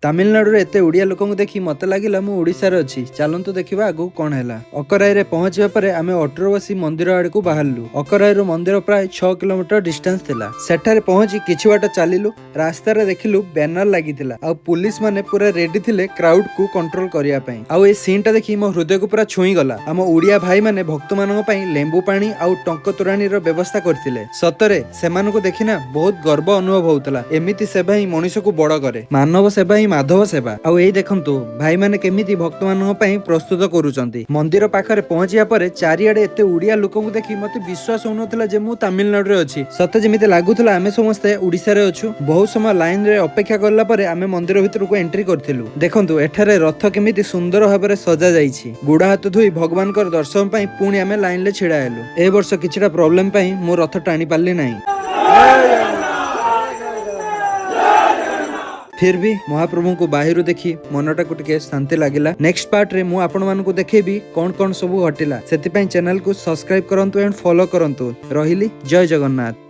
तामिलनाडु रे एते ओडिया लोक देखी मत लगिला मु ओडिशार अच्छी चलतु देखा आगु कौन है। अक्कराई पहुंचा पर आम ऑटो बसी मंदिर आड़ को बाहरलु। अक्कराई मंदिर प्राय 6 किलोमीटर डिस्टेंस थिला। सेठारे पहुंची किछि बाट चलिलु। रास्ता रे देखिलु बैनर लागितिला आ पुलिस माने पूरा रेडी थिले क्राउड को कंट्रोल करिया पई। आ ए सीन टा देखि मो हृदय को पूरा छुई गला। आम ओडिया भाई माने भक्त मानन पई लेंबू पानी आ टंक तोरानी रो व्यवस्था करथिले। सतरे सेमान को देखिना बहुत गर्व अनुभव होतला। एमिति सेवा ही मनुष्य को बड़ करे। मानव सेवा ही माधव सेवा। आउ एई देखंतु भाई माने केमिति भक्त मानन पई प्रस्तुत करूचंती। मंदिर पाखरे पहुंचिया परे चारिआडे एते ओडिया लोकन को देखि मते विश्वास होनथला जे मु तमिलनाडु रे अछि। सते जेमिति लागुथला आमे समस्त ओडिसा रे अछु। बहुत समय लाइन रे अपेक्षा करला परे आमे मंदिर भितर को एंट्री करथिलु। देखंतु एठारे रथ केमिति सुंदर भाबरे सजा जाईछि। गुडा हाथ धोई भगवान कर दर्शन पई पुणी आमे लाइन ले छिडा हेलु। ए वर्ष किछिटा प्रॉब्लम पई मो रथ टाणी पारली नाही। फिर भी महाप्रभु को बाहिर देखी मनटा को टिके शांति लगिला। नेक्स्ट पार्ट रे मु आपण मानकु देखेबी कौन कौन सब घटिला। सेति पई चैनल को सब्सक्राइब करंतु एंड फॉलो करंतु। रहिली जय जगन्नाथ।